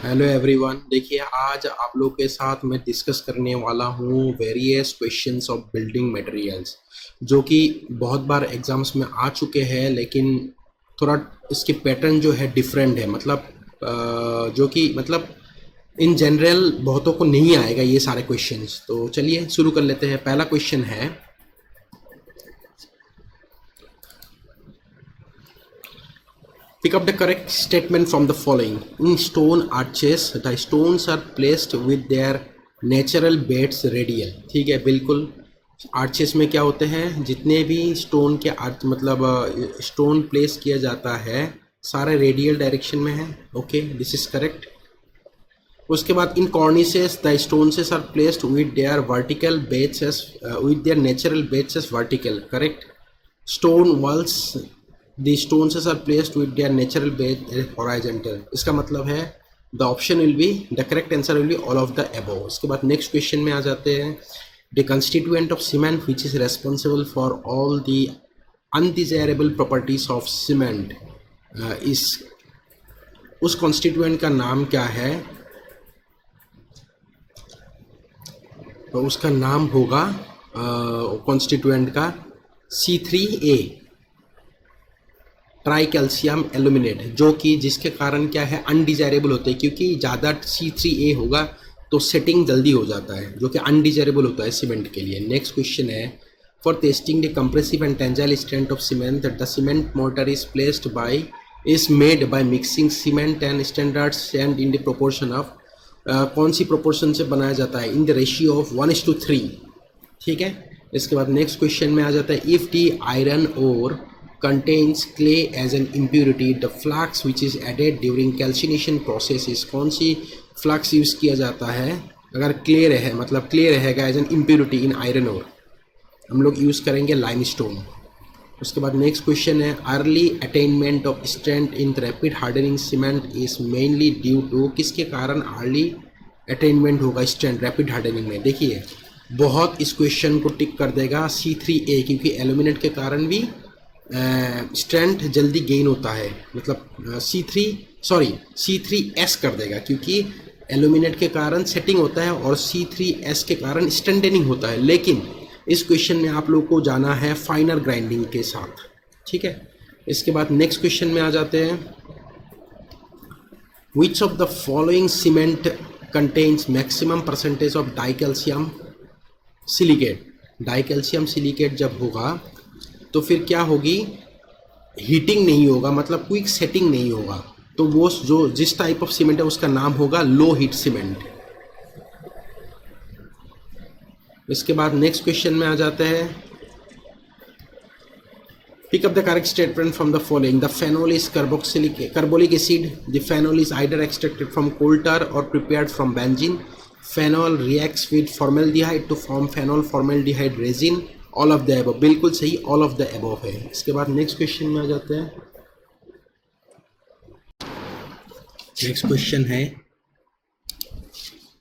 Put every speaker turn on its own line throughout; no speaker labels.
Hello everyone. देखिए, आज आप लोग के साथ मैं डिस्कस करने वाला हूँ various questions of building materials, जो कि बहुत बार एग्जाम्स में आ चुके हैं, लेकिन थोड़ा इसके पैटर्न जो है डिफरेंट है। मतलब जो कि मतलब इन जनरल बहुतों को नहीं आएगा ये सारे क्वेश्चंस। तो चलिए शुरू कर लेते हैं। पहला क्वेश्चन है, pick up the correct statement from the following. In stone arches, the stones are placed with their natural beds radial. ठीक है, बिल्कुल। आर्चेस में क्या होते हैं, जितने भी स्टोन के आर्च मतलब स्टोन प्लेस किया जाता है सारे रेडियल डायरेक्शन में है। Okay, this is correct. उसके बाद in cornices the stones are placed with their vertical beds with their natural beds vertical. Correct. Stone walls the stones are placed with their natural bed horizontal. इसका मतलब है the option will be, the correct answer will be all of the above. उसके बाद next question में आ जाते हैं, the constituent of cement which is responsible for all the undesirable properties of cement is, उस constituent का नाम क्या है? तो उसका नाम होगा constituent का C3A, ट्राई कैल्शियम एल्यूमिनेट, जो कि जिसके कारण क्या है अनडिजायरेबल होते हैं, क्योंकि ज़्यादा C3A होगा तो सेटिंग जल्दी हो जाता है, जो कि अनडिजायरेबल होता है सीमेंट के लिए। नेक्स्ट क्वेश्चन है, for testing the compressive and tensile strength of cement the cement mortar is placed bye is made by mixing cement and standard sand in the proportion of, कौन सी proportion से बनाया जाता है? इन the ratio of 1:3। ठीक है। इसके बाद next question में आ जाता है, if the iron ore contains clay as an impurity, the flux which is added during calcination process is, कौन सी फ्लक्स यूज़ किया जाता है अगर क्ले रहे, मतलब क्ले रहेगा as an impurity in iron ore? हम लोग यूज़ करेंगे लाइमस्टोन। उसके बाद नेक्स्ट क्वेश्चन है, early attainment of strength in rapid hardening cement is mainly due to, किसके कारण अर्ली अटेनमेंट होगा स्ट्रेंथ रैपिड हार्डनिंग में? देखिए, बहुत इस क्वेश्चन को टिक कर देगा C3A, क्योंकि एल्यूमिनेट के कारण भी स्ट्रेंथ जल्दी गेन होता है। मतलब C3S कर देगा, क्योंकि एल्यूमिनेट के कारण सेटिंग होता है और C3S के कारण स्ट्रेंथनिंग होता है। लेकिन इस क्वेश्चन में आप लोग को जाना है फाइनर ग्राइंडिंग के साथ। ठीक है। इसके बाद नेक्स्ट क्वेश्चन में आ जाते हैं, विच of the following cement contains maximum percentage of dicalcium silicate? Dicalcium silicate जब होगा तो फिर क्या होगी, हीटिंग नहीं होगा, मतलब क्विक सेटिंग नहीं होगा, तो वो जो जिस टाइप ऑफ सीमेंट है उसका नाम होगा लो हीट सीमेंट। इसके बाद नेक्स्ट क्वेश्चन में आ जाते हैं, pick up the correct statement from the following, the phenol is carbolic acid, the phenol is either extracted from coal tar or prepared from benzene, phenol reacts with formaldehyde to form phenol formaldehyde resin, all of the above. बिल्कुल सही, all of the above है। इसके बाद next question में आ जाते हैं, next question है,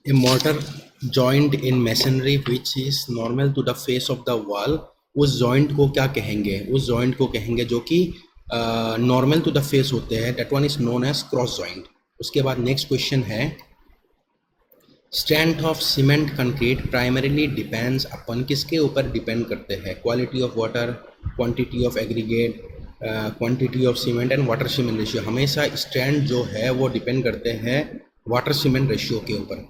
a mortar joint in masonry which is normal to the face of the wall, उस जॉइंट को क्या कहेंगे? उस जॉइंट को कहेंगे जो कि नॉर्मल टू द फेस होते हैं, that one is known as cross joint. उसके बाद नेक्स्ट क्वेश्चन है, strength of cement concrete primarily depends upon, किसके ऊपर डिपेंड करते हैं? Quality of water, quantity of aggregate, quantity of cement and water cement ratio. हमेशा स्ट्रेंथ जो है वो डिपेंड करते हैं वाटर सीमेंट रेशियो के ऊपर।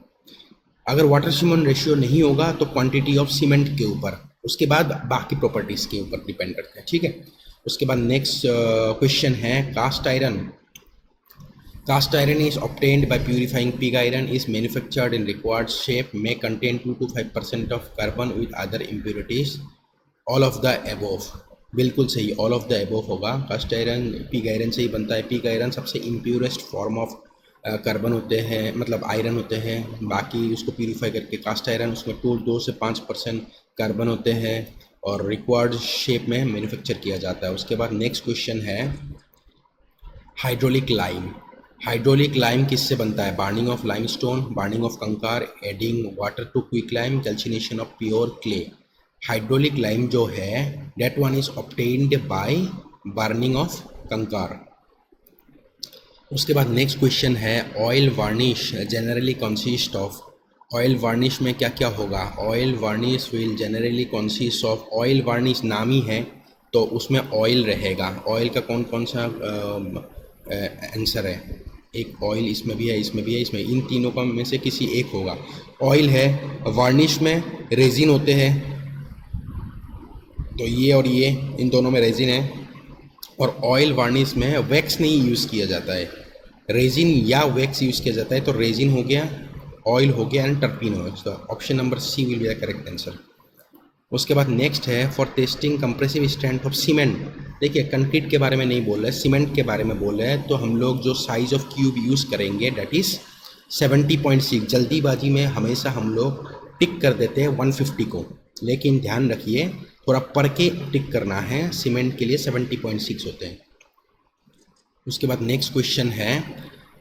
अगर वाटर सीमेंट रेशियो नहीं होगा तो क्वांटिटी ऑफ सीमेंट के ऊपर, उसके बाद बाकी प्रॉपर्टीज़ के ऊपर डिपेंड करते हैं। ठीक है। उसके बाद नेक्स्ट क्वेश्चन है, cast iron, cast iron is obtained by purifying. Pig iron is manufactured in required shape, may contain 2 to 5% of carbon with other impurities, all of the above। बिल्कुल सही, all of the above होगा। Cast iron pig iron से ही बनता है। Pig iron सबसे impurest form of carbon होते हैं, मतलब आयरन होते हैं, बाकी उसको प्यूरीफाई करके कास्ट आयरन उसमें 2 से 5% कार्बन होते हैं और रिक्वायर्ड शेप में मैन्युफैक्चर किया जाता है। उसके बाद नेक्स्ट क्वेश्चन है, हाइड्रोलिक लाइम। हाइड्रोलिक लाइम किससे बनता है? Burning of limestone, burning of kankar, adding water to quick lime, calcination of pure clay. Hydraulic lime जो है that one is obtained by burning of kankar. उसके बाद नेक्स्ट क्वेश्चन है oil varnish generally consist of. Oil varnish में क्या क्या होगा? Oil varnish will generally consist of, oil varnish नाम ही है तो उसमें ऑयल रहेगा। ऑयल का कौन कौन सा आंसर है? एक ऑयल इसमें भी है, इसमें भी है, इसमें, इन तीनों का में से किसी एक होगा। ऑयल है, वार्निश में रेजिन होते हैं, तो ये और ये इन दोनों में रेजिन है। और ऑयल वार्निश में वैक्स नहीं यूज़ किया जाता है, रेजिन या वैक्स यूज़ किया जाता है। तो रेजिन हो गया, ऑयल हो गया एंड टर्पीन हो गया। Option number C will be the correct answer. उसके बाद नेक्स्ट है for testing compressive strength of cement. देखिए कंक्रीट के बारे में नहीं बोल रहे, सीमेंट के बारे में बोल रहे हैं। तो हम लोग जो साइज ऑफ क्यूब यूज़ करेंगे डेट इज़ 70.6। जल्दीबाजी में हमेशा हम लोग टिक कर देते हैं 150 को, लेकिन ध्यान रखिए थोड़ा पढ़ के टिक करना है। सीमेंट के लिए 70.6 होते हैं। उसके बाद नेक्स्ट क्वेश्चन है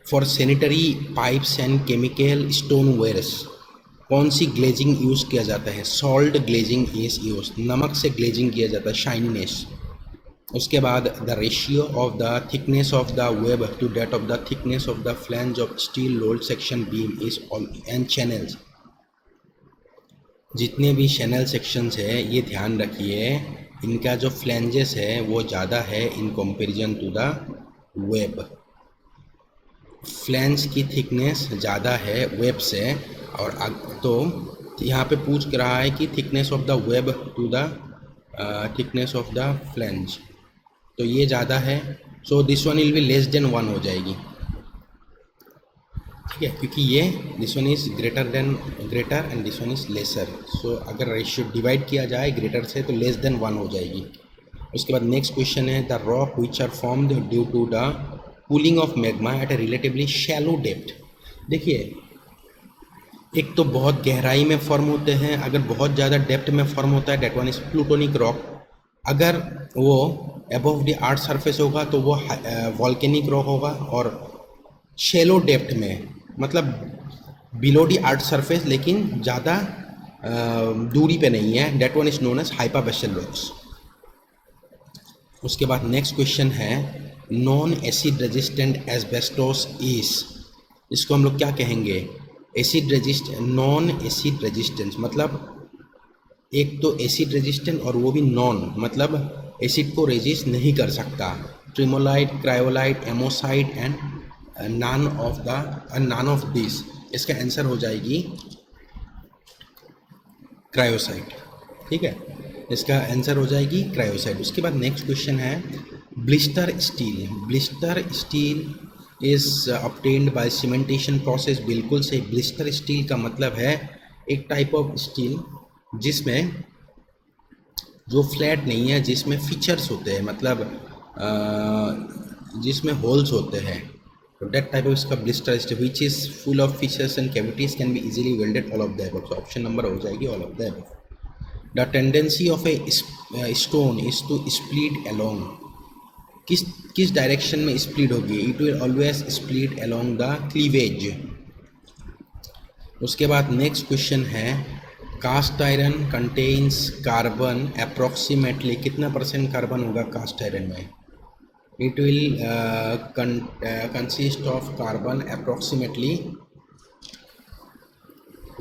for sanitary pipes and chemical stonewares कौन सी ग्लेजिंग यूज़ किया जाता है? सॉल्ट ग्लेजिंग इज यूज, नमक से ग्लेजिंग किया जाता है, शाइनीनेस। उसके बाद the ratio of the thickness of the web to that of the thickness of the flange of steel rolled section beam is all and channels. जितने भी channel sections है ये ध्यान रखिए, इनका जो फ्लैंजेस है वो ज़्यादा है in comparison to the web. Flange की थिकनेस ज़्यादा है वेब से। और तो यहाँ पे पूछ रहा है कि thickness of the web to the thickness of the flange, तो ये ज़्यादा है। So this one will be less than 1 हो जाएगी, ठीक है, क्योंकि ये this one is greater and this one is lesser. So अगर रेशियो डिवाइड किया जाए ग्रेटर से तो लेस देन 1 हो जाएगी। उसके बाद नेक्स्ट क्वेश्चन है the rock which are formed due to the cooling of magma at a relatively shallow depth. देखिए एक तो बहुत गहराई में फॉर्म होते हैं, अगर बहुत ज़्यादा डेप्थ में फॉर्म होता है that one is plutonic rock. अगर वो अबव द अर्थ सरफेस होगा तो वो वॉल्केनिक रॉक होगा। और शैलो डेप्थ में मतलब बिलो द अर्थ सरफेस लेकिन ज़्यादा दूरी पे नहीं है, that one is known as hypabyssal rocks. उसके बाद नेक्स्ट क्वेश्चन है non acid resistant asbestos is, इसको हम लोग क्या कहेंगे? Acid resist, non acid resistance मतलब एक तो एसिड रेजिस्टेंट और वो भी नॉन मतलब एसिड को रेजिस्ट नहीं कर सकता। Tremolite, cryolite, amosite and none of this, इसका आंसर हो जाएगी क्रायोसाइट, ठीक है, इसका आंसर हो जाएगी क्रायोसाइट। उसके बाद नेक्स्ट क्वेश्चन है blister steel. Blister steel is obtained bye cementation process. बिल्कुल से ब्लिस्टर स्टील का मतलब है एक टाइप ऑफ स्टील जिसमें जो फ्लैट नहीं है, जिसमें फीचर्स होते हैं, मतलब जिसमें होल्स होते हैं, तो दैट टाइप ऑफ इसका blister steel which is full of features and cavities can be easily welded, all of the above. Option number हो जाएगी all of the above. The tendency of a stone is to split along, किस direction में split होगी? It will always split along the cleavage. उसके बाद next question है cast iron contains carbon approximately, कितना % carbon होगा कास्ट आयरन में? It will consist of carbon approximately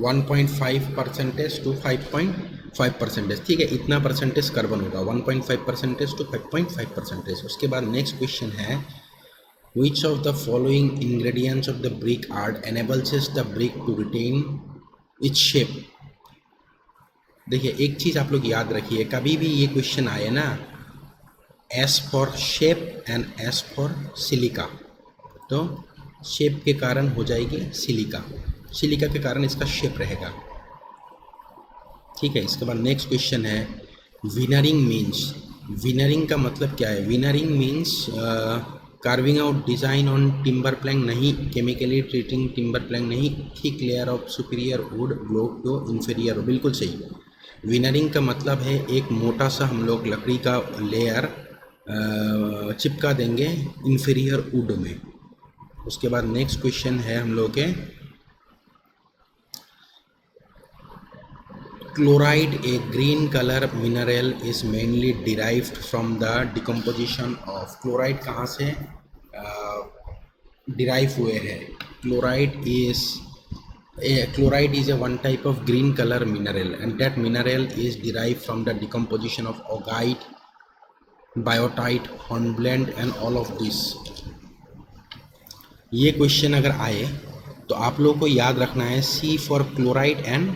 1.5% to 5.5%, ठीक है, इतना परसेंटेज कार्बन होगा, 1.5% to 5.5%। उसके बाद नेक्स्ट क्वेश्चन है which of the following ingredients of the brick art enables the brick to retain its shape. देखिए एक चीज़ आप लोग याद रखिए, कभी भी ये क्वेश्चन आए ना, S for shape and S for silica, तो शेप के कारण हो जाएगी सिलिका, सिलिका के कारण इसका शेप रहेगा, ठीक है। इसके बाद नेक्स्ट क्वेश्चन है विनरिंग मीन्स। विनरिंग का मतलब क्या है? Veneering means carving out design on timber plank नहीं, केमिकली ट्रीटिंग टिम्बर प्लैंक नहीं, thick layer of superior wood glued to inferior. बिल्कुल सही। विनरिंग का मतलब है एक मोटा सा हम लोग लकड़ी का लेयर चिपका देंगे इंफीरियर वुड में। उसके बाद नेक्स्ट क्वेश्चन है हम लोग के chloride, A green colour mineral is mainly derived from the decomposition of. Chloride कहाँ से डिराइव हुए हैं। Chloride is a one type of green color mineral, and that mineral is derived from the decomposition of augite, biotite, hornblende and all of this. ये question अगर आए तो आप लोगों को याद रखना है C फॉर क्लोराइड एंड,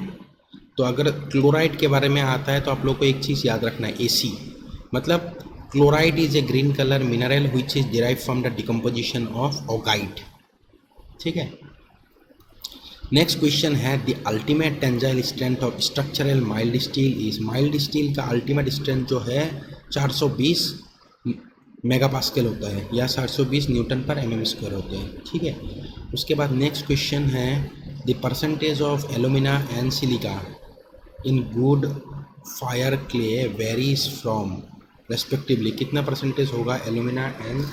तो अगर क्लोराइड के बारे में आता है तो आप लोग को एक चीज़ याद रखना है AC, मतलब chlorite is a green colour mineral which is derive from the decomposition of augite. ठीक है। नेक्स्ट क्वेश्चन है the ultimate tensile strength of structural mild steel is. Mild steel का अल्टीमेट स्ट्रेंथ जो है 420 मेगापास्कल होता है या 420 न्यूटन पर mm² होते हैं। ठीक है। उसके बाद नेक्स्ट क्वेश्चन है the percentage of alumina and silica in good fire clay varies from respectively. कितना परसेंटेज होगा alumina and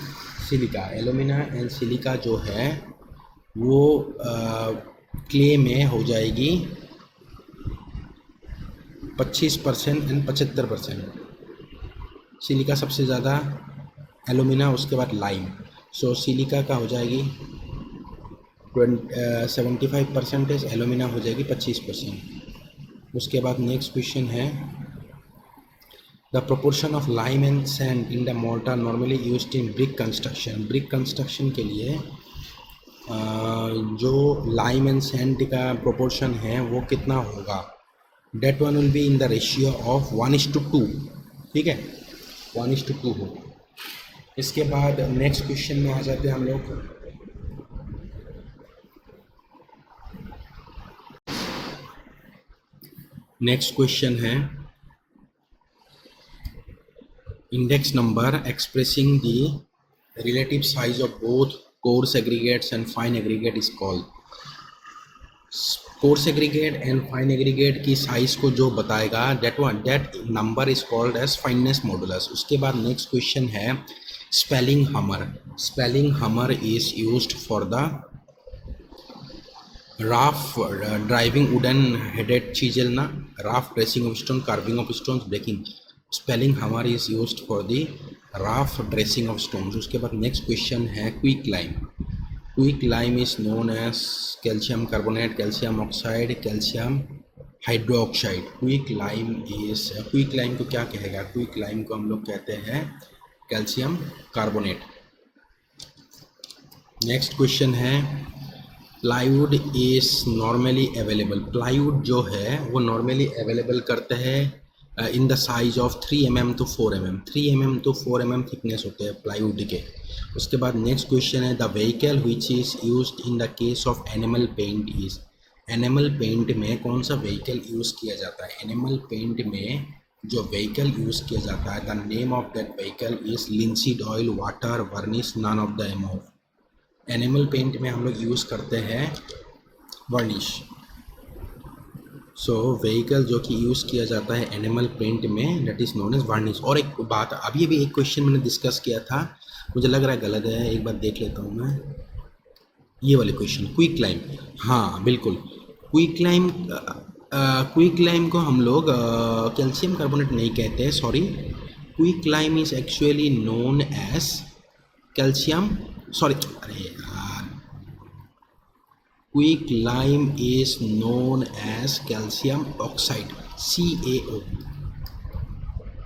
silica? Alumina and silica जो है वो क्ले में हो जाएगी 25% एंड 75%। सिलिका सबसे ज़्यादा, एलुमिना उसके बाद लाइम। सो सिलिका का हो जाएगी 75%, एलुमिना हो जाएगी 25%। उसके बाद नेक्स्ट क्वेश्चन है the proportion of lime and sand in the mortar normally used in brick construction. Brick construction के लिए जो लाइम एंड सैंड का प्रोपोर्शन है वो कितना होगा? That one will be in the ratio of 1:2। ठीक है, 1:2 हो। इसके बाद नेक्स्ट क्वेश्चन में आ जाते हैं हम लोग। नेक्स्ट क्वेश्चन है index number expressing the relative size of both coarse aggregates and fine aggregate is called। coarse aggregate and fine aggregate की साइज को जो बताएगा that number is called as fineness modulus। उसके बाद नेक्स्ट क्वेश्चन है spelling hammer। spelling hammer is used for the rough driving wooden headed chisel na, rough dressing of stone, carving of stones, breaking। spelling hammer is used for the rough dressing of stones. उसके बाद next question है quick lime. Quick lime is known as calcium carbonate, calcium oxide, calcium hydroxide. Quick lime को क्या कहेगा? Quick lime को हम लोग कहते हैं कैल्शियम कार्बोनेट। नेक्स्ट क्वेश्चन है plywood is normally available. Plywood जो है वो नॉर्मली अवेलेबल करते हैं in the size of 3 mm to 4 mm। 3 mm to 4 mm thickness होते हैं प्लाईवुड के। उसके बाद नेक्स्ट क्वेश्चन है the vehicle which is used in the case of enamel paint is. Enamel paint में कौन सा व्हीकल यूज़ किया जाता है? एनिमल पेंट में जो व्हीकल यूज़ किया जाता है the name of that vehicle is linseed oil, water, varnish, none of the above. Enamel paint में हम लोग यूज़ करते हैं वर्निश। सो व्हीकल जो कि यूज़ किया जाता है एनिमल पेंट में that is known as varnish. और एक बात, अभी भी एक क्वेश्चन मैंने डिस्कस किया था, मुझे लग रहा है गलत है, एक बार देख लेता हूँ मैं। ये वाले क्वेश्चन क्विक लाइम, हाँ बिल्कुल क्विक लाइम को हम लोग कैल्शियम कार्बोनेट नहीं कहते हैं, sorry. Quick lime is actually known as calcium, sorry, अरे quick lime is known as calcium oxide, CaO।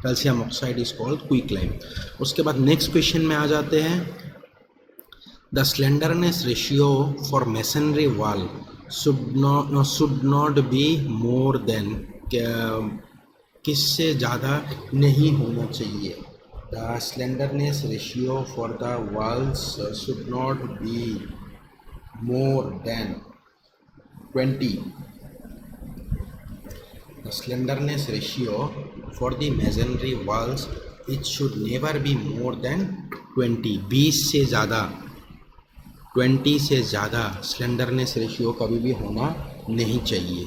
calcium oxide is called quick lime। उसके बाद नेक्स्ट क्वेश्चन में आ जाते हैं the slenderness ratio for masonry wall should not be more than, किससे ज़्यादा नहीं होना चाहिए? The slenderness ratio for the walls should not be more than 20। The slenderness ratio for the masonry walls it should never be more than 20। 20 से ज़्यादा, 20 से ज़्यादा slenderness ratio कभी भी होना नहीं चाहिए।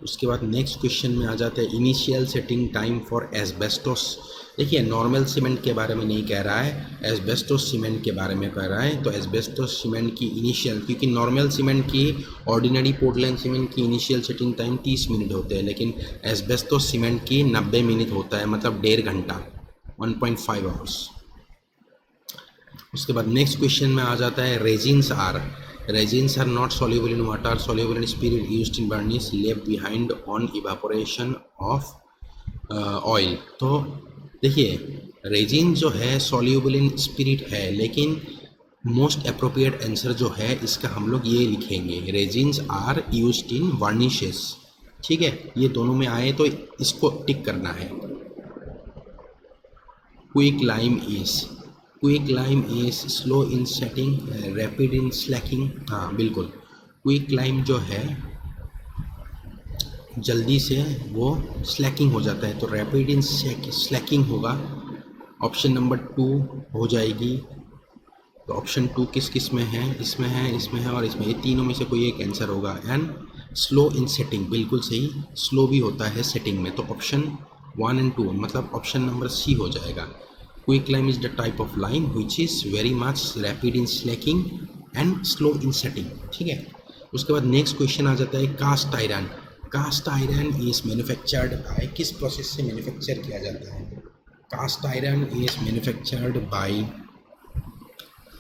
उसके बाद नेक्स्ट क्वेश्चन में आ जाता है initial setting time for asbestos. देखिए नॉर्मल सीमेंट के बारे में नहीं कह रहा है, एस्बेस्टोस सीमेंट के बारे में कह रहा है। तो एस्बेस्टोस सीमेंट की इनिशियल, क्योंकि नॉर्मल सीमेंट की, ऑर्डिनरी पोर्टलैंड सीमेंट की इनिशियल सेटिंग टाइम 30 मिनट होते हैं, लेकिन एस्बेस्टोस सीमेंट की 90 मिनट होता है, मतलब 1.5 घंटा, 1.5 आवर्स। उसके बाद नेक्स्ट क्वेश्चन में आ जाता है resins are not soluble in water, soluble in spirit used in varnish, left behind on evaporation of oil. तो देखिए रेजिन जो है soluble in spirit है, लेकिन मोस्ट अप्रोप्रिएट आंसर जो है इसका हम लोग ये लिखेंगे, resins are used in varnishes. ठीक है, ये दोनों में आए तो इसको टिक करना है। Quick lime is slow in setting, rapid in Slaking. हाँ बिल्कुल, क्विक लाइम जो है जल्दी से वो स्लैकिंग हो जाता है, तो रैपिड इन स्लैकिंग होगा। ऑप्शन नंबर 2 हो जाएगी। तो ऑप्शन 2 किस किस में है? इसमें है, इसमें है और इसमें, ये तीनों में से कोई एक आंसर होगा। एंड स्लो इन सेटिंग, बिल्कुल सही, स्लो भी होता है सेटिंग में। तो ऑप्शन 1 एंड 2 मतलब ऑप्शन नंबर सी हो जाएगा। Quick lime is the type of lime which is very much rapid in slaking and slow in setting. ठीक है, उसके बाद नेक्स्ट क्वेश्चन आ जाता है cast iron. Cast iron is manufactured by, किस प्रोसेस से मैन्युफैक्चर किया जाता है? Cast iron is manufactured by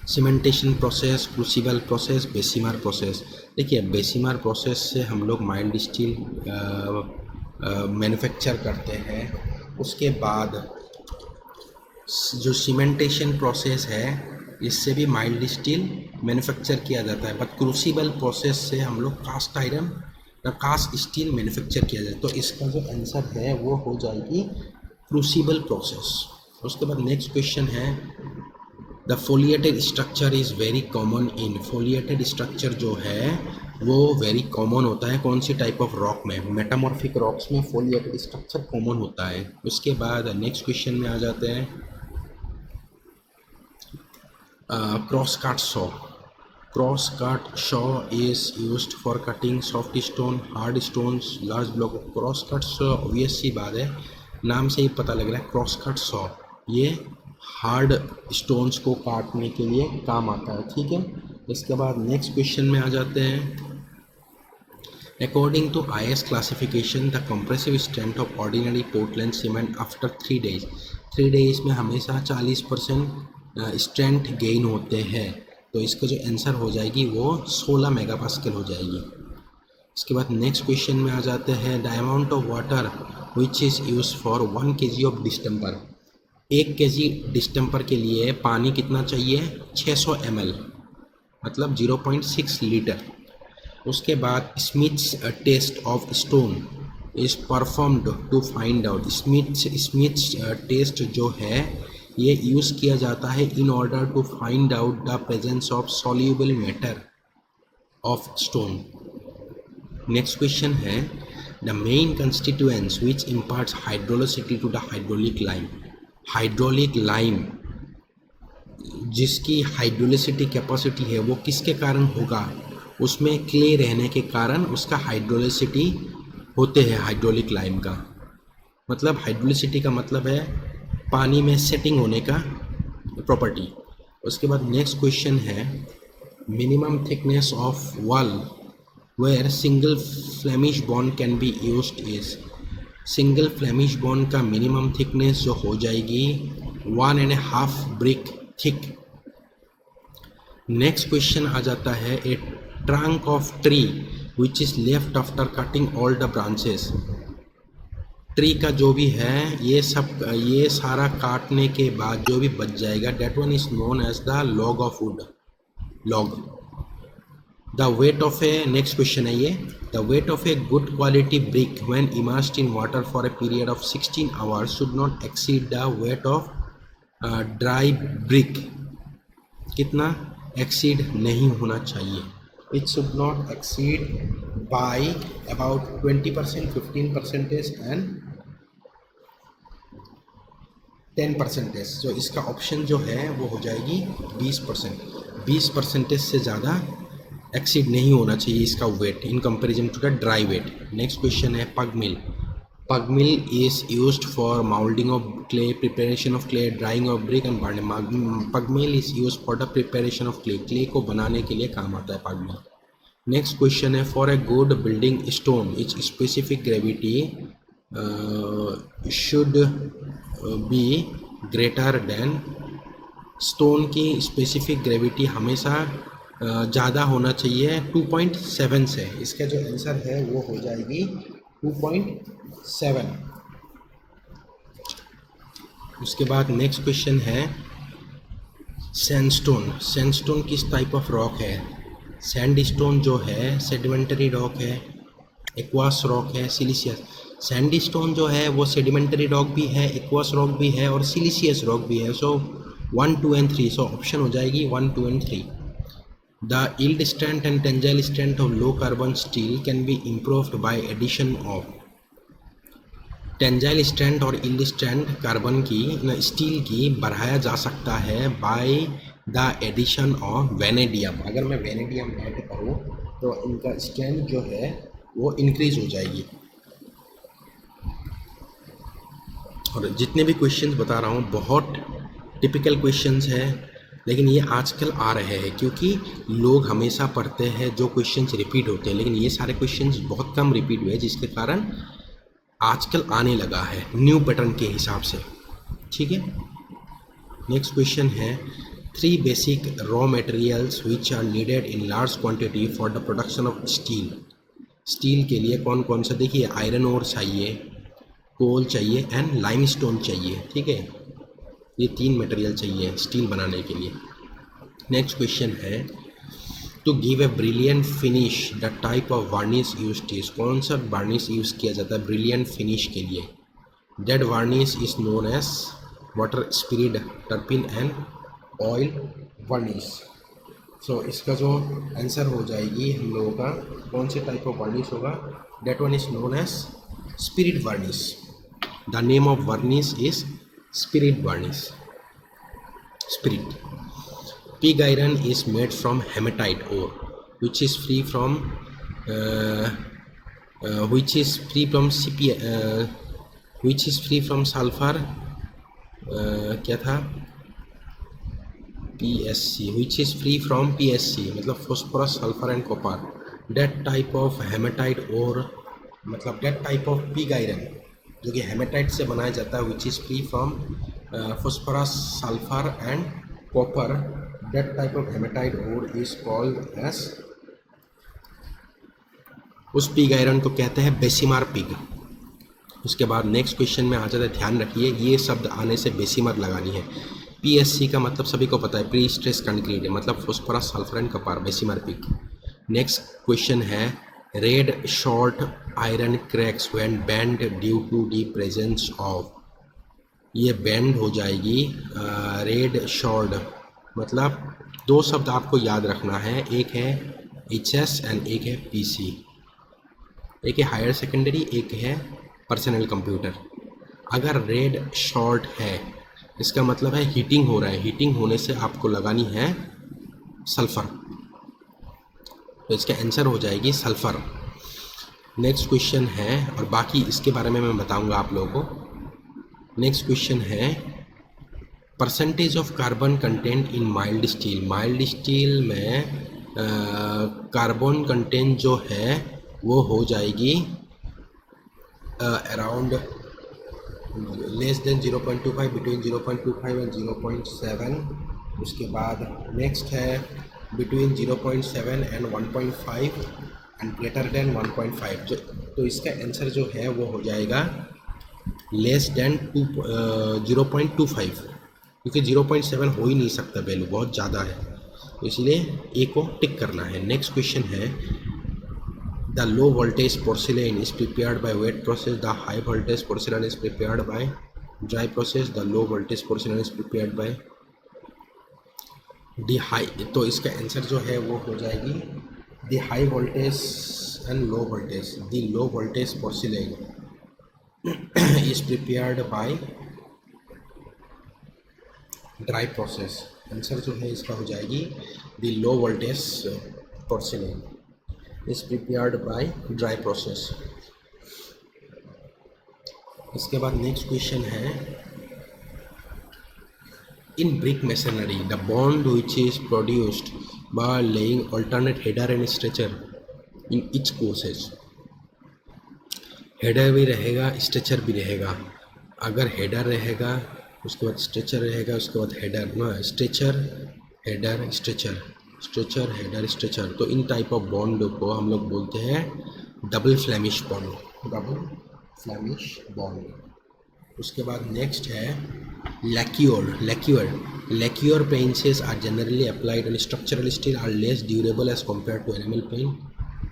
cementation process, crucible process, Bessemer process. देखिए बेसिमार प्रोसेस से हम लोग माइल्ड स्टील मैन्युफैक्चर करते हैं। उसके बाद जो सीमेंटेशन प्रोसेस है इससे भी माइल्ड स्टील मैन्युफैक्चर किया जाता है, बट क्रूसिबल प्रोसेस से हम लोग कास्ट आयरन या कास्ट स्टील मैन्युफैक्चर किया जाए। तो इसका जो आंसर है वो हो जाएगी क्रूसिबल प्रोसेस। उसके बाद नेक्स्ट क्वेश्चन है the foliated structure is very common in, foliated structure जो है वो वेरी कॉमन होता है कौन सी टाइप ऑफ रॉक में? मेटामॉर्फिक रॉक्स में फोलिएटेड स्ट्रक्चर कॉमन होता है। उसके बाद नेक्स्ट क्वेश्चन में आ जाते हैं cross cut saw. Cross cut saw is used for cutting soft stone, hard stones, large block. Cross cut saw obvious सी बात है, नाम से ही पता लग रहा है क्रॉस कट सॉ ये हार्ड स्टोन्स को काटने के लिए काम आता है। ठीक है, इसके बाद नेक्स्ट क्वेश्चन में आ जाते हैं according to IS classification the compressive strength of ordinary Portland cement after 3 days। 3 days में हमेशा 40% स्ट्रेंथ गेन होते हैं, तो इसका जो आंसर हो जाएगी वो 16 मेगापास्कल हो जाएगी। इसके बाद नेक्स्ट क्वेश्चन में आ जाते हैं the amount of water which is use for 1 kg of distemper. 1 kg distemper के लिए पानी कितना चाहिए? 600 ml मतलब 0.6 लीटर। उसके बाद Smith's test of stone is performed to find out. Smith's test जो है ये यूज़ किया जाता है in order to find out the presence of soluble matter of stone. Next question है the main constituents which imparts hydraulicity to the hydraulic lime. Hydraulic lime जिसकी hydraulicity capacity है वो किसके कारण होगा? उसमें क्ले रहने के कारण उसका हाइड्रोलिसिटी होते हैं हाइड्रोलिक लाइम का। मतलब हाइड्रोलिसिटी का मतलब है पानी में सेटिंग होने का प्रॉपर्टी। उसके बाद नेक्स्ट क्वेश्चन है minimum thickness of wall where single Flemish bond can be used is. Single Flemish bond का मिनिमम थिकनेस जो हो जाएगी 1.5 ब्रिक थिक। नेक्स्ट क्वेश्चन आ जाता है a trunk of tree which is left after cutting all the branches. Tree का जो भी है ये सारा काटने के बाद जो भी बच जाएगा that one is known as the log of wood, log. The weight of a, next question है ये, the weight of a good quality brick when immersed in water for a period of 16 hours should not exceed the weight of dry brick. कितना exceed नहीं होना चाहिए? It should not exceed by about 20%, 15% and 10%। जो इसका option जो है वो हो जाएगी 20%। 20% से ज़्यादा एक्सीड नहीं होना चाहिए इसका weight in comparison to the dry weight. Next question है pug mill. Pug mill is used for molding of clay, preparation of clay, drying of brick and burning. Pug mill is used for the preparation of clay. Clay को बनाने के लिए काम आता है pug mill. Next question है for a good building stone, its specific gravity should be greater than stone की specific gravity हमेशा ज़्यादा होना चाहिए 2.7 से। इसका जो आंसर है वो हो जाएगी 2.7। उसके बाद नेक्स्ट क्वेश्चन है सैंडस्टोन। सैंडस्टोन किस टाइप ऑफ रॉक है? सैंडस्टोन जो है सेडिमेंटरी रॉक है, एक्वास रॉक है, सिलिशियस। सैंडस्टोन जो है वो सेडिमेंटरी रॉक भी है, एक्वास रॉक भी है और सिलिशियस रॉक भी है। सो 1, 2 एंड 3, सो ऑप्शन हो जाएगी 1, 2 and 3। The yield strength and tensile strength of low carbon steel can be improved by addition of। Tensile strength और yield strength कार्बन की स्टील की बढ़ाया जा सकता है by the addition of vanadium. अगर मैं वेनेडियम ऐड करूँ तो इनका स्ट्रेंथ जो है वो इंक्रीज हो जाएगी। और जितने भी क्वेश्चंस बता रहा हूँ बहुत टिपिकल क्वेश्चंस हैं, लेकिन ये आजकल आ रहे हैं क्योंकि लोग हमेशा पढ़ते हैं जो क्वेश्चंस रिपीट होते हैं, लेकिन ये सारे क्वेश्चंस बहुत कम रिपीट हुए जिसके कारण आजकल आने लगा है न्यू पैटर्न के हिसाब से। ठीक है, नेक्स्ट क्वेश्चन है 3 basic raw materials which are needed in large quantity for the production of steel. Steel के लिए कौन कौन सा? देखिए, आयरन ओर चाहिए, कोल चाहिए एंड लाइमस्टोन चाहिए। ठीक है, ये 3 मटेरियल चाहिए स्टील बनाने के लिए। नेक्स्ट क्वेश्चन है to give a brilliant finish the type of varnish used is. कौन सा वार्निश यूज़ किया जाता है ब्रिलियंट फिनिश के लिए? That varnish is known as water spirit, turpin and oil varnish. So इसका जो आंसर हो जाएगी हम लोगों का कौन से टाइप ऑफ वार्निश होगा? That one is known as spirit varnish. The name of varnish is spirit varnish, spirit. Pig iron is made from hematite ore, which is free from which is free from sulfur। क्या था? PSC, which is free from PSC मतलब phosphorus, sulfur and copper। That type of hematite ore मतलब that type of pig iron जो कि haematite से बनाया जाता है, which is free from phosphorus, sulfur and copper। That type of hematite ore is called as, उस pig iron को कहते हैं बेसिमार पिग। उसके बाद नेक्स्ट क्वेश्चन में आ जाता है, ध्यान रखिए ये शब्द आने से बेसिमार लगानी है। PSC का मतलब सभी को पता है, प्री स्ट्रेस कंक्रीट है, मतलब phosphorus, sulphur and copper, Bessemer pig. Next question है red short iron cracks when bend due to the presence of. ये बेंड हो जाएगी रेड शॉर्ट मतलब 2 शब्द आपको याद रखना है, एक है HS एंड एक है PC। एक है हायर सेकेंडरी, एक है पर्सनल कंप्यूटर। अगर रेड शॉर्ट है इसका मतलब है हीटिंग हो रहा है, हीटिंग होने से आपको लगानी है सल्फ़र, तो इसका आंसर हो जाएगी सल्फ़र। नेक्स्ट क्वेश्चन है और बाकी इसके बारे में मैं बताऊंगा आप लोगों को। नेक्स्ट क्वेश्चन है percentage of carbon content in mild steel. Mild steel में कार्बन कंटेंट जो है वो हो जाएगी around less than 0.25, between 0.25 and 0.7। उसके बाद नेक्स्ट है between 0.7 and 1.5 and greater than 1.5। जो तो इसका आंसर जो है वो हो जाएगा लेस देन 0.25, क्योंकि 0.7 हो ही नहीं सकता, वैल्यू बहुत ज़्यादा है, तो इसलिए ए को टिक करना है। नेक्स्ट क्वेश्चन है the low voltage porcelain is prepared by wet process, the high voltage porcelain is prepared by dry process, the low voltage porcelain is prepared by the high. तो इसका आंसर जो है वो हो जाएगी the high voltage and low voltage. The low voltage porcelain is prepared by dry process. Answer जो है इसका हो जाएगी the low voltage porcelain is prepared by dry process. इसके बाद नेक्स्ट क्वेश्चन है इन brick masonry the bond which is produced by laying alternate header and stretcher in each courses. Header भी रहेगा, स्ट्रेचर भी रहेगा। अगर हेडर रहेगा उसके बाद स्ट्रेचर रहेगा, उसके बाद हेडर ना, stretcher header stretcher, stretcher header stretcher. तो इन टाइप ऑफ बॉन्ड को हम लोग बोलते हैं double Flemish bond, double Flemish bond. उसके बाद नेक्स्ट है lacquer, lacquer paints are generally applied on structural steel, are less durable as compare to animal paint,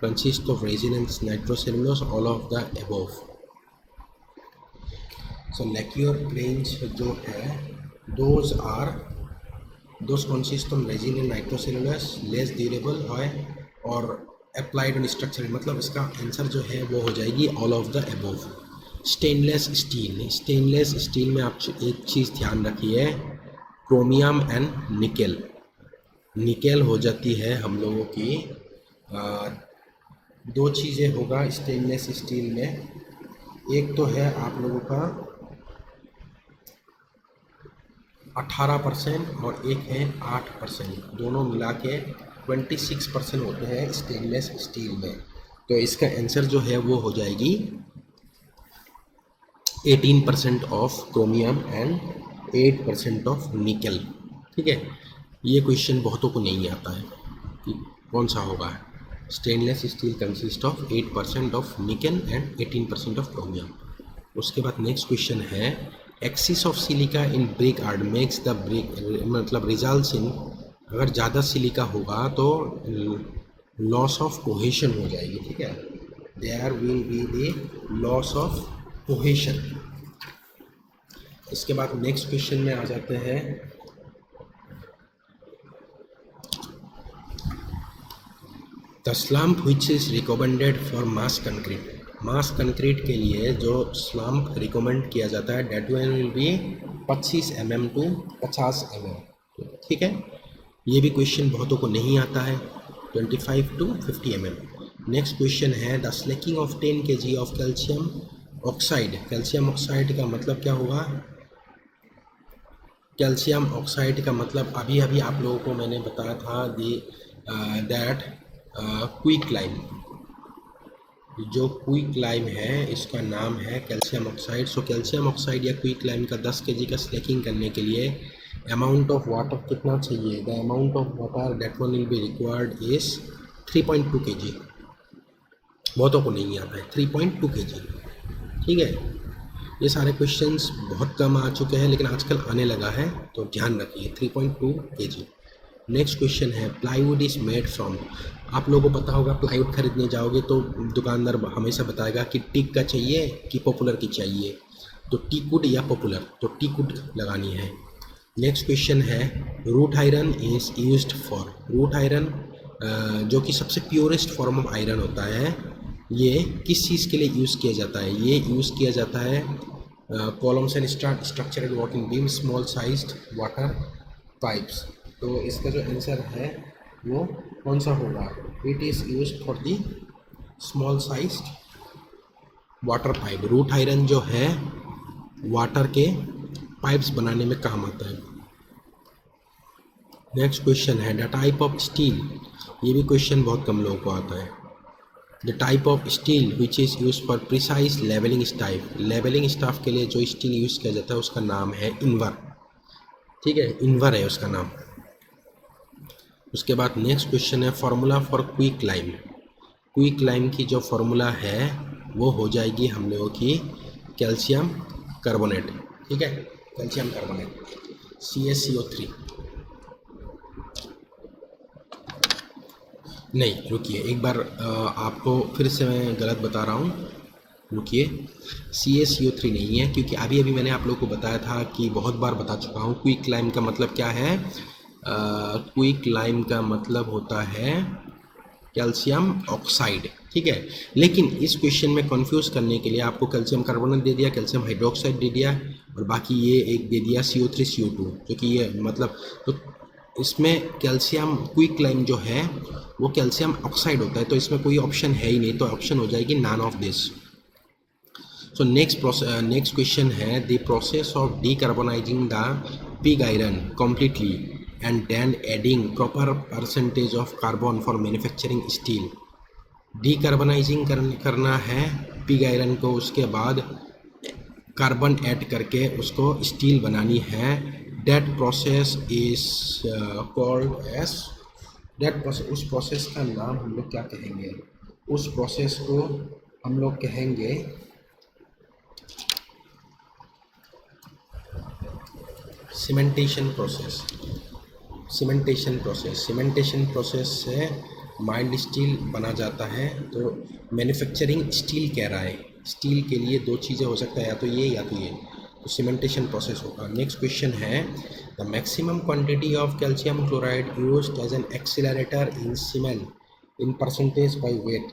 consist of resin and nitrocellulose, all of the above. So lacquer paints जो है those consist of resin and nitrocellulose, less durable है और applied on structure, मतलब इसका answer जो है वो हो जाएगी all of the above. Stainless steel, stainless steel में आप एक चीज़ ध्यान रखिए, क्रोमियम एंड निकेल, निकेल हो जाती है हम लोगों की दो चीज़ें होगा स्टेनलेस स्टील में, एक तो है आप लोगों का 18% और एक है 8%, दोनों मिला के 26% होते हैं स्टेनलेस स्टील में। तो इसका आंसर जो है वो हो जाएगी 18% ऑफ क्रोमियम एंड 8% ऑफ निकल। ठीक है, ये क्वेश्चन बहुतों को नहीं आता है कि कौन सा होगा। Stainless steel consist of 8% of निकल एंड 18% ऑफ क्रोमियम। उसके बाद नेक्स्ट क्वेश्चन है axis of silica in brick art makes the brick, मतलब रिजल्ट्स इन, अगर ज़्यादा सिलिका होगा तो लॉस ऑफ कोहेशन हो जाएगी। ठीक है, there will be the loss of cohesion. इसके बाद नेक्स्ट क्वेश्चन में आ जाते हैं the slump which is recommended for mass concrete, mass concrete के लिए जो स्लम्प रिकमेंड किया जाता है that will be 25 mm to 50 mm। ठीक है, ये भी क्वेश्चन बहुतों को नहीं आता है, 25 टू 50 mm। नेक्स्ट क्वेश्चन है the Slaking of 10 kg of calcium oxide, calcium oxide का मतलब क्या होगा? कैल्शियम ऑक्साइड का मतलब अभी अभी आप लोगों को मैंने बताया था दैट क्विक लाइम, जो क्विक लाइम है इसका नाम है calcium oxide. So calcium oxide या क्विक लाइम का 10 kg का स्लैकिंग करने के लिए अमाउंट ऑफ वाटर कितना चाहिए? The amount of water that one will be required is 3.2 kg। बहुतों को नहीं आता है 3.2 kg। ठीक है, ये सारे क्वेश्चंस बहुत कम आ चुके हैं लेकिन आजकल आने लगा है, तो ध्यान रखिए 3.2 kg। नेक्स्ट क्वेश्चन है प्लाईवुड इज मेड फ्रॉम, आप लोगों को पता होगा प्लाईवुड खरीदने जाओगे तो दुकानदार हमेशा बताएगा कि टीक का चाहिए कि पॉपुलर की चाहिए, तो टीकवुड या पॉपुलर, तो टीकवुड लगानी है। नेक्स्ट क्वेश्चन है wrought iron is used for, wrought iron जो कि सबसे प्योरेस्ट फॉर्म ऑफ आयरन होता है, ये किस चीज़ के लिए यूज़ किया जाता है? ये यूज़ किया जाता है columns and structural working beam, small sized water pipes. तो इसका जो आंसर है वो कौन सा होगा? It is used for the small sized water pipe. Wrought iron जो है वाटर के पाइप्स बनाने में काम आता है। नेक्स्ट क्वेश्चन है द टाइप ऑफ स्टील, ये भी क्वेश्चन बहुत कम लोगों को आता है। The type of steel which is use for precise levelling staff, levelling staff के लिए जो स्टील यूज़ किया जाता है उसका नाम है इन्वर। ठीक है, इन्वर है उसका नाम। उसके बाद नेक्स्ट क्वेश्चन है formula for quick lime, quick lime की जो फार्मूला है वो हो जाएगी हम लोगों की कैल्शियम कार्बोनेट। ठीक है, कैल्शियम कार्बोनेट CaCO3। नहीं रुकिए, एक बार आपको फिर से मैं गलत बता रहा हूँ, रुकिए, CaCO3 नहीं है, क्योंकि अभी अभी मैंने आप लोगों को बताया था कि बहुत बार बता चुका हूँ क्विक लाइम का मतलब क्या है। क्विक लाइम का मतलब होता है कैल्शियम ऑक्साइड। ठीक है, लेकिन इस क्वेश्चन में कंफ्यूज करने के लिए आपको कैल्शियम कार्बोनेट दे दिया, कैल्शियम हाइड्रोक्साइड दे दिया और बाकी ये एक दे दिया CO3 CO2, जो कि ये मतलब, तो इसमें कैल्शियम क्विक लाइम जो है वो कैल्शियम ऑक्साइड होता है, तो इसमें कोई ऑप्शन है ही नहीं, तो ऑप्शन हो जाएगी none of this. So next question है the process of decarbonising the pig iron completely and then adding proper percentage of carbon for manufacturing steel. Decarbonising करना है पिग आयरन को, उसके बाद कार्बन ऐड करके उसको स्टील बनानी है। That process is called as, that process, उस प्रोसेस का नाम हम लोग क्या कहेंगे? उस प्रोसेस को हम लोग कहेंगे cementation process. Cementation process, cementation process से माइल्ड स्टील बना जाता है। तो मैन्युफैक्चरिंग स्टील कह रहा है, स्टील के लिए दो चीज़ें हो सकता है, या तो ये या तो ये, तो सीमेंटेशन प्रोसेस होगा। नेक्स्ट क्वेश्चन है, the maximum quantity of calcium chloride used as an accelerator in cement in percentage by weight,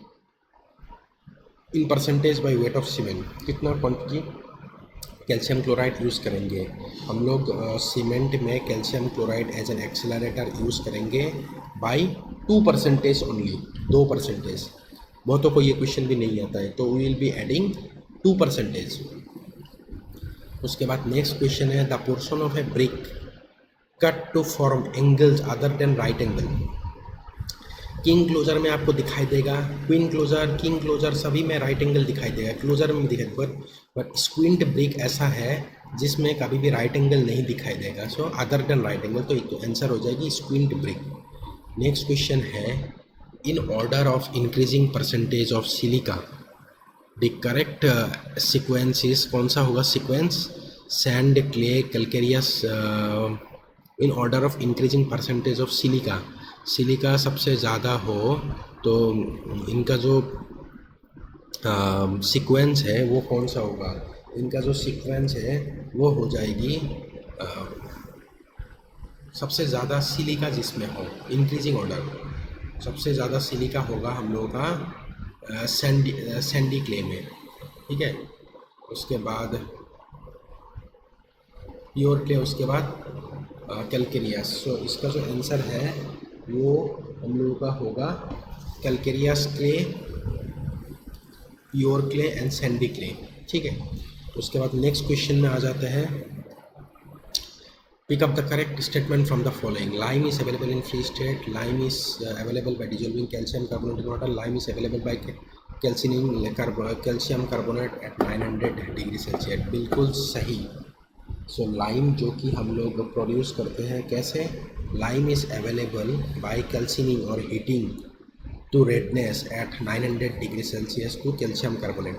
in percentage by weight of cement, कितना क्वांटिटी कैल्शियम क्लोराइड यूज़ करेंगे हम लोग सीमेंट में? Calcium chloride as an accelerator use करेंगे by 2% only, 2%। बहुतों को ये question भी नहीं आता है, तो वी विल बी एडिंग 2%। उसके बाद नेक्स्ट क्वेश्चन है, the portion of a brick cut to form angles other than right angle. King closer में आपको दिखाई देगा, क्वीन क्लोजर, किंग क्लोजर सभी में राइट एंगल दिखाई देगा, क्लोजर में दिखाई देगा, बट स्क्विंट ब्रिक ऐसा है जिसमें कभी भी राइट एंगल नहीं दिखाई देगा। So other than right angle, तो आंसर हो जाएगी स्क्विंट ब्रिक। नेक्स्ट क्वेश्चन है, in order of increasing percentage of silica the correct sequence is, कौन सा होगा sequence? Sand, clay, calcareous, in order of increasing percentage of silica. Silica सबसे ज़्यादा हो तो इनका जो सीक्वेंस है वो कौन सा होगा? इनका जो सीक्वेंस है वो हो जाएगी सबसे ज़्यादा सिलिका जिसमें हो, इंक्रीजिंग ऑर्डर सबसे ज़्यादा सिलिका होगा हम लोगों का सैंडी क्ले में, ठीक है। उसके बाद प्योर क्ले, उसके बाद कैलकेरियस। सो इसका जो आंसर है वो हम लोगों का होगा calcareous clay, pure clay and Sandy clay, ठीक है। उसके बाद नेक्स्ट क्वेश्चन में आ जाते हैं, pick up the correct statement from the following. Lime is available in free state, lime is available by dissolving calcium carbonate in water, lime is available by calcium carbonate at 900 degree Celsius. बिल्कुल सही। सो lime जो कि हम लोग produce करते हैं कैसे? Lime is available by calcining और heating to redness at 900 degree Celsius to calcium carbonate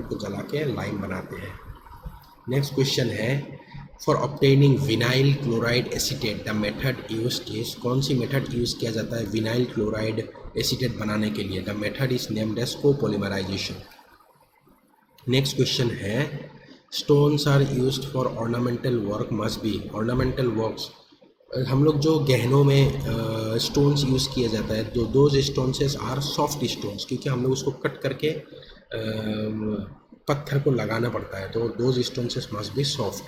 को जला के लाइम बनाते हैं। नेक्स्ट क्वेश्चन है, for obtaining vinyl chloride acetate the method used is, कौन सी मेथड यूज़ किया जाता है विनाइल क्लोराइड एसीटेट बनाने के लिए? The method is named as copolymerisation. Next question है, stones are used for ornamental work must be, ornamental works, हम लोग जो गहनों में स्टोन्स यूज़ किया जाता है, तो those stones are soft stones, क्योंकि हम लोग उसको कट करके पत्थर को लगाना पड़ता है, तो those stones must be soft.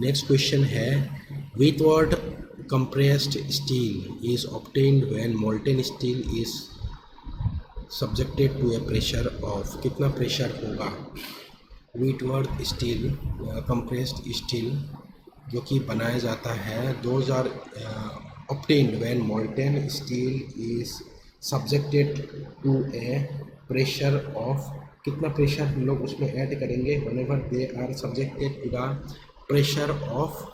Next question है, Whitworth compressed steel is obtained when molten steel is subjected to a pressure of, कितना प्रेशर होगा? विथवर्ड स्टील, कंप्रेस्ड स्टील जो कि बनाया जाता है, those are obtained when molten steel is subjected to a pressure of, कितना pressure हम लोग उसमें ऐड करेंगे? Whenever they are subjected to the pressure of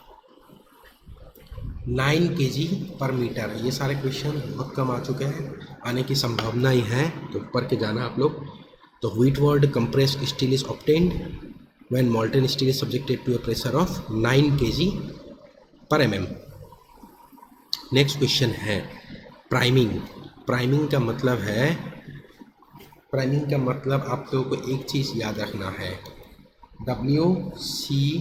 9 kg per metre. ये सारे क्वेश्चन बहुत कम आ चुके हैं, आने की संभावना ही है, तो पढ़ के जाना आप लोग। तो Whitworth compressed steel is obtained when molten steel is subjected to a pressure of 9 kg per mm। Next question है, प्राइमिंग। प्राइमिंग का मतलब है, प्राइमिंग का मतलब आप लोगों को एक चीज़ याद रखना है, WCB,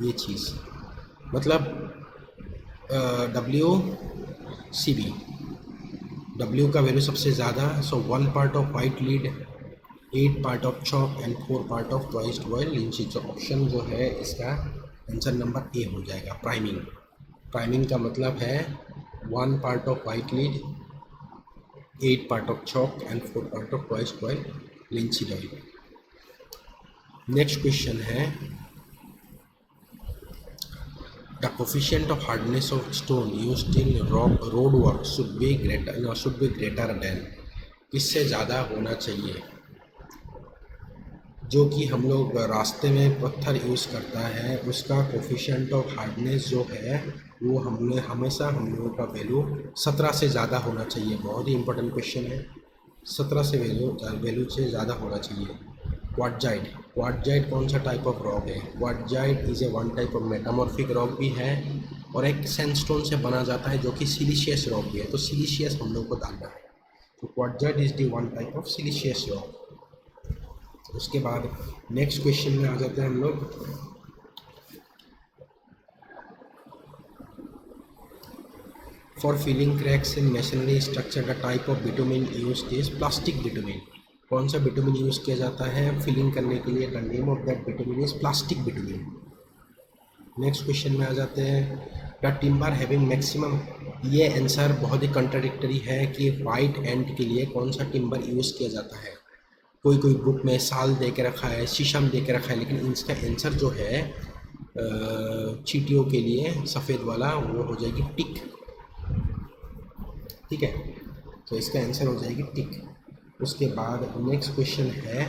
ये चीज़ मतलब WCB, W का वैल्यू सबसे ज़्यादा, so 1 part of white lead, 8 part of chalk and 4 part of twice boiled linseed. Option जो है इसका आंसर नंबर ए हो जाएगा, प्राइमिंग। प्राइमिंग का मतलब है 1 part of white lead, 8 part of chalk and 4 part of twice boiled linseed oil. Next question है, the coefficient of hardness of stone used in road work should be greater than, किससे ज़्यादा होना चाहिए? जो कि हम लोग रास्ते में पत्थर यूज़ करता है उसका कोफिशिएंट ऑफ हार्डनेस जो है वो हमने हमेशा हम लोगों का वैल्यू 17 से ज़्यादा होना चाहिए। बहुत ही इंपॉर्टेंट क्वेश्चन है। 17 से वैल्यू से ज़्यादा होना चाहिए। क्वार्टजाइट, क्वार्टजाइट कौन सा टाइप ऑफ रॉक है? Quartzite is a one type of metamorphic rock भी है और एक सैंडस्टोन से बना जाता है जो कि सिलिशियस रॉक भी है। तो सिलिशियस हम लोग को डालना है। तो quartzite is the one type of siliceous rock. उसके बाद नेक्स्ट क्वेश्चन में आ जाते हैं हम लोग। For filling cracks in machinery structure the type of bitumen use is plastic bitumen. कौन सा बिटुमिन यूज़ किया जाता है फिलिंग करने के लिए? The name of that bitumen is plastic bitumen. Next question में आ जाते हैं। द टिम्बर हैविंग मैक्सिमम, ये आंसर बहुत ही कंट्राडिक्टरी है कि वाइट एंड के लिए कौन सा टिम्बर यूज़ किया जाता है। कोई कोई बुक में साल दे के रखा है, शीशम दे के रखा है, लेकिन इसका आंसर जो है चींटियों के लिए सफ़ेद वाला वो हो जाएगी टिक। ठीक है, तो इसका आंसर हो जाएगी टिक। उसके बाद नेक्स्ट क्वेश्चन है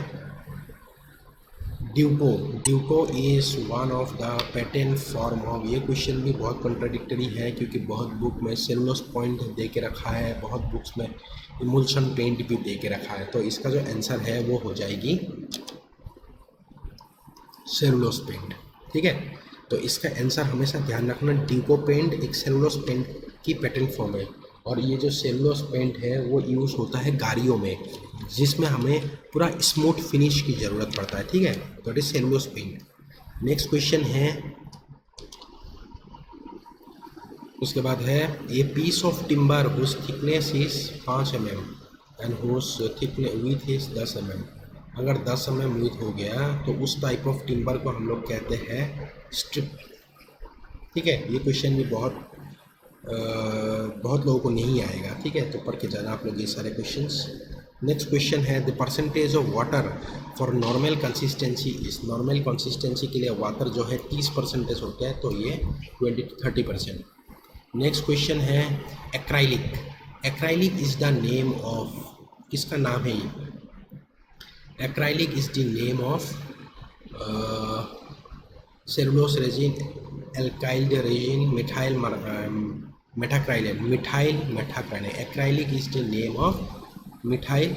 Duco. Duco is one of the pattern form of, ये क्वेश्चन भी बहुत कंट्राडिक्टरी है क्योंकि बहुत बुक में सेलुलोज पॉइंट दे के रखा है, बहुत बुक्स में इमल्शन पेंट भी दे के रखा है। तो इसका जो आंसर है वो हो जाएगी सेलुलोज पेंट। ठीक है, तो इसका आंसर हमेशा ध्यान रखना, ड्यूको पेंट एक सेलुलोज पेंट की पैटर्न फॉर्म है और ये जो सेलुलोज पेंट है वो यूज़ होता है गाड़ियों में जिसमें हमें पूरा स्मूथ फिनिश की ज़रूरत पड़ता है। ठीक है, तो it is cellulose paint. Next question है, उसके बाद है a piece of timber whose thickness is 5 mm and whose thickness width is 10 mm। अगर 10 mm विथ हो गया तो उस टाइप ऑफ टिम्बर को हम लोग कहते हैं स्ट्रिप। ठीक है, ये क्वेश्चन भी बहुत लोगों को नहीं आएगा। ठीक है, तो पढ़ के जाना आप लोग ये सारे क्वेश्चंस। नेक्स्ट क्वेश्चन है the percentage of water for normal consistency इस, नॉर्मल कंसिस्टेंसी के लिए वाटर जो है 30% होता है, तो ये 20-30%। नेक्स्ट क्वेश्चन है acrylic. Acrylic is the name of, किसका नाम है ये? Acrylic is the name of cellulose resin, alkyl resin, methyl methacrylate, methyl methacrylate. Acrylic is the name of methyl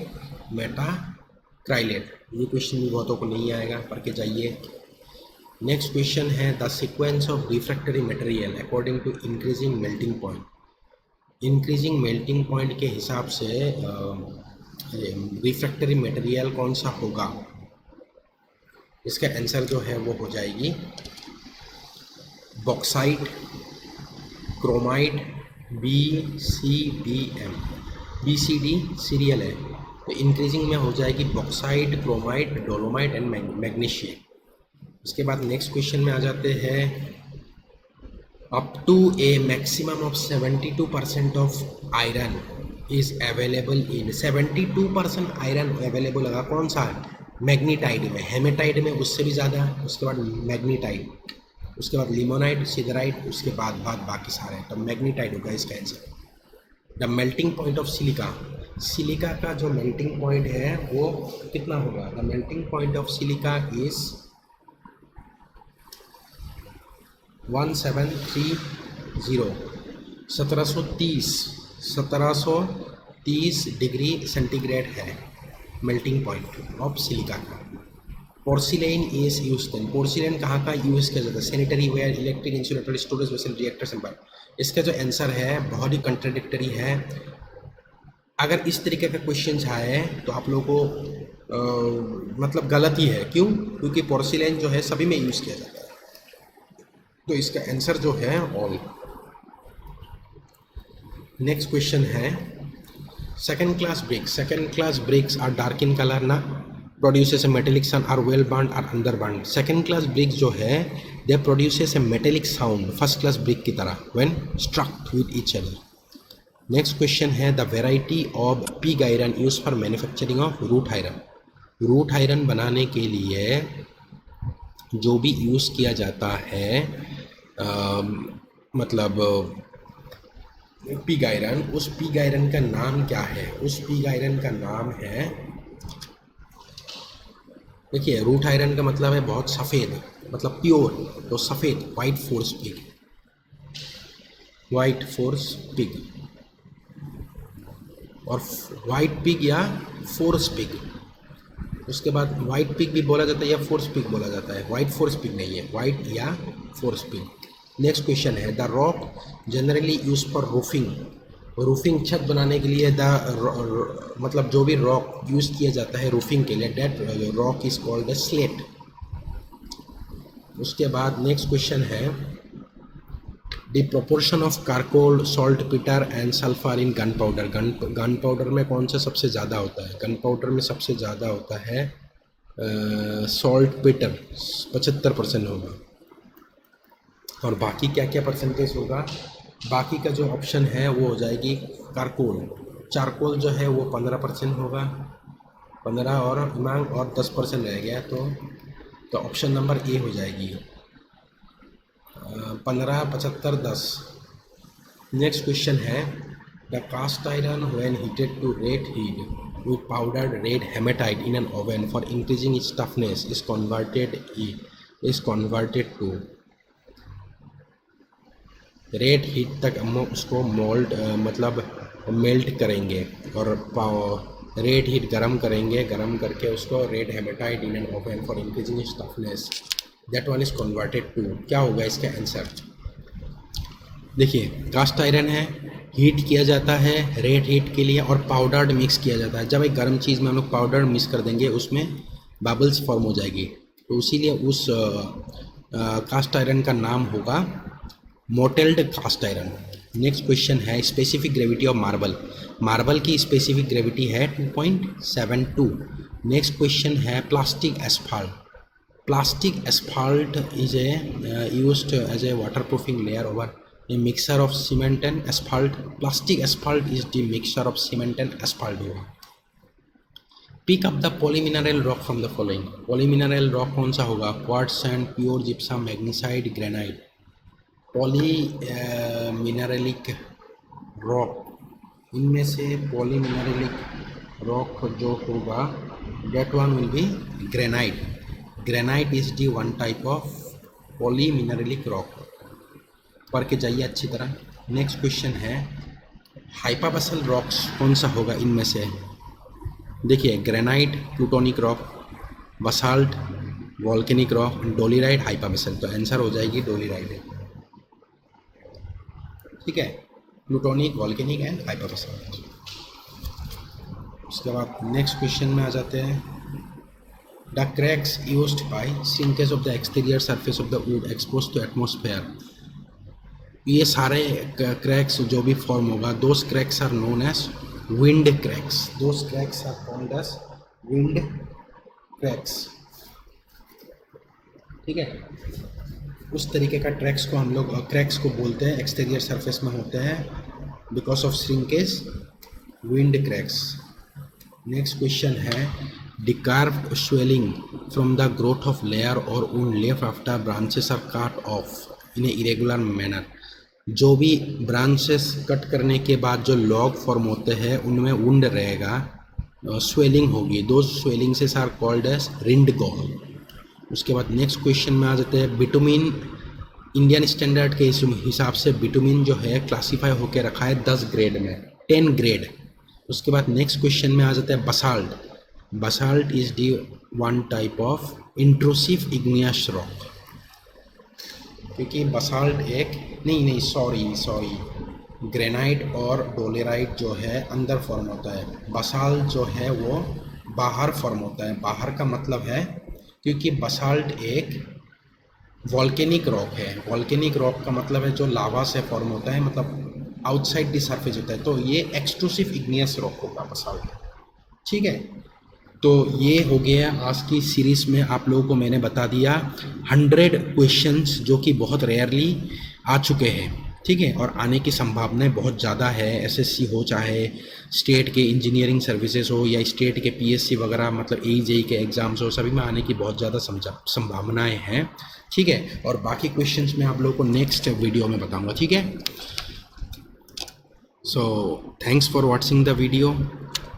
methacrylate. ये क्वेश्चन भी बहुतों को नहीं आएगा, पढ़ के जाइए। नेक्स्ट क्वेश्चन है the sequence of refractory material according to increasing melting point. Increasing melting point के हिसाब से रिफ्रैक्टरी मटेरियल कौन सा होगा? इसका आंसर जो है वो हो जाएगी bauxite, chromite, BCDM। BCD serial है, तो इंक्रीजिंग में हो जाएगी bauxite, chromite, dolomite and magnesium. उसके बाद नेक्स्ट क्वेश्चन में आ जाते हैं up to a maximum of 72% of iron is available in. 72% iron available होगा कौन सा? मैग्नीटाइट में, हेमेटाइट में उससे भी ज़्यादा, उसके बाद मैग्नीटाइट, उसके बाद लिमोनाइट, सिदराइट, उसके बाद बाकी सारे, तो मैग्नीटाइट होगा इसका answer. The melting point of silica, silica का जो मेल्टिंग पॉइंट है वो कितना होगा? The melting point of silica is 1730, 1730 degree centigrade है मेल्टिंग पॉइंट ऑफ सिलिका का। पोर्सिलेन इज यूज, पोर्सिलेन कहाँ का यूज़ किया जाता है? Sanitary ware, electric insulator, storage vessel, reactors and bulb. इसका जो आंसर है बहुत ही कंट्राडिक्टरी है। अगर इस तरीके का क्वेश्चन आए तो आप लोगों को मतलब गलत ही है। क्यों? क्योंकि पोर्सिलेन जो है सभी में यूज़ किया जाता है, तो इसका आंसर जो है ऑल। नेक्स्ट क्वेश्चन है second class bricks. Second class bricks are dark in colour ना, produces a metallic sound, are well burned, are under burned. Second class bricks जो है they produces a metallic sound first class brick की तरह when struck with each other. Next question है the variety of pig iron use for manufacturing of wrought iron. Wrought iron बनाने के लिए जो भी यूज़ किया जाता है मतलब पिग आयरन, उस पिग आयरन का नाम क्या है? उस पिग आयरन का नाम है, देखिए रूट आयरन का मतलब है बहुत सफ़ेद, मतलब प्योर, तो सफ़ेद, white force pig, white force pig, और वाइट पिग या फोर्स पिग। उसके बाद वाइट पिग भी बोला जाता है या फोर्स पिग बोला जाता है, वाइट फोर्स पिग नहीं है, वाइट या फोर्स पिग। नेक्स्ट क्वेश्चन है, the rock generally use for roofing, roofing छत बनाने के लिए मतलब जो भी रॉक यूज़ किया जाता है रूफिंग के लिए, that rock is called the slate. उसके बाद नेक्स्ट क्वेश्चन है, the proportion of charcoal, saltpetre and sulphur in gunpowder, gunpowder में कौन सा सबसे ज़्यादा होता है? गन पाउडर में सबसे ज़्यादा होता है सॉल्ट पीटर, 75% होगा। और बाकी क्या क्या परसेंटेज होगा? बाकी का जो ऑप्शन है वो हो जाएगी कार्कोल, चारकोल जो है वो 15% होगा, 15 और इमांग और 10% रह गया, तो ऑप्शन नंबर ए हो जाएगी 15, 75, 10। नेक्स्ट क्वेश्चन है, the cast iron when heated to red heat with powdered red hematite in an oven for increasing its toughness is converted to, red heat तक हम उसको मोल्ड मतलब मेल्ट करेंगे और red heat गरम करेंगे, गरम करके उसको red hematite in an oven for increasing its toughness, that one is converted to, क्या होगा इसका आंसर? देखिए कास्ट आयरन है, हीट किया जाता है रेड हीट के लिए और पाउडर्ड मिक्स किया जाता है। जब एक गर्म चीज़ में हम लोग पाउडर मिक्स कर देंगे उसमें बबल्स फॉर्म हो जाएगी, तो इसीलिए उस कास्ट आयरन का नाम होगा mottled cast iron. Next question है, specific gravity of marble, marble की स्पेसिफिक ग्रेविटी है 2.72। नेक्स्ट क्वेश्चन है, plastic asphalt, plastic asphalt is a used as a waterproofing layer over a mixture of cement and asphalt, plastic asphalt is the mixture of cement and asphalt होगा। Pick up the polymineral rock from the following, polymineral rock कौन सा होगा? Quartz sand, pure gypsum, magnesite, granite. Polymineralic rock, इनमें से पॉलीमिनरलिक rock जो होगा that one will be granite, granite is the one type of polymineralic rock, पढ़ के जाइए अच्छी तरह। नेक्स्ट क्वेश्चन है, हाइपाबसल रॉक्स कौन सा होगा इनमें से? देखिए granite, plutonic rock, basalt, volcanic rock, dolerite, hypabyssal, तो आंसर हो जाएगी डोलीराइट। ठीक है, प्लूटोनिक, वॉल्केनिक एंड हाइपाबसल। उसके बाद नेक्स्ट क्वेश्चन में आ जाते हैं, the cracks used by shrinkage of the exterior surface of the wood expose to atmosphere, ये सारे क्रैक्स जो भी फॉर्म होगा, those cracks are known as wind cracks, those cracks are called as wind cracks. ठीक है, उस तरीके का ट्रैक्स को हम लोग क्रैक्स को बोलते हैं, एक्सटीरियर सरफेस में होते हैं because of shrinkage, wind cracks. Next question है, the curved swelling from the growth of layer और wood left after branches are cut off in a irregular manner, जो भी ब्रांचेस कट करने के बाद जो लॉग फॉर्म होते हैं उनमें वुंड रहेगा, स्वेलिंग होगी, दो swellings are called as rind gall. उसके बाद नेक्स्ट क्वेश्चन में आ जाते हैं, बिटुमिन, इंडियन स्टैंडर्ड के हिसाब से बिटुमिन जो है क्लासीफाई होकर रखा है 10 ग्रेड में, 10 ग्रेड। उसके बाद नेक्स्ट क्वेश्चन में आ जाता है basalt, basalt is the one type of intrusive igneous rock, क्योंकि बसाल्ट एक नहीं सॉरी ग्रेनाइट और डोलेराइट जो है अंदर फॉर्म होता है, बसाल्ट जो है वो बाहर फॉर्म होता है। बाहर का मतलब है क्योंकि बसाल्ट एक वॉल्केनिक रॉक है, वॉल्केनिक रॉक का मतलब है जो लावा से फॉर्म होता है, मतलब आउटसाइड द सरफेस होता है, तो ये एक्सट्रूसिव इग्नियस रॉक होगा बसाल्ट। ठीक है, तो ये हो गया आज की सीरीज़ में, आप लोगों को मैंने बता दिया 100 क्वेश्चंस जो कि बहुत रेयरली आ चुके हैं। ठीक है, और आने की संभावनाएं बहुत ज़्यादा है, एसएससी हो चाहे स्टेट के इंजीनियरिंग सर्विसेज हो या स्टेट के पीएससी वगैरह, मतलब AJE के एग्ज़ाम्स हो, सभी में आने की बहुत ज़्यादा संभावनाएं हैं। ठीक है, और बाकी क्वेश्चंस मैं आप लोगों को नेक्स्ट वीडियो में बताऊँगा। ठीक है। So thanks for watching the video.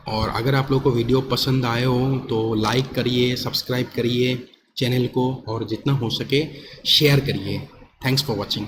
और अगर आप लोग को वीडियो पसंद आए हो तो लाइक करिए, सब्सक्राइब करिए चैनल को, और जितना हो सके शेयर करिए। Thanks for watching.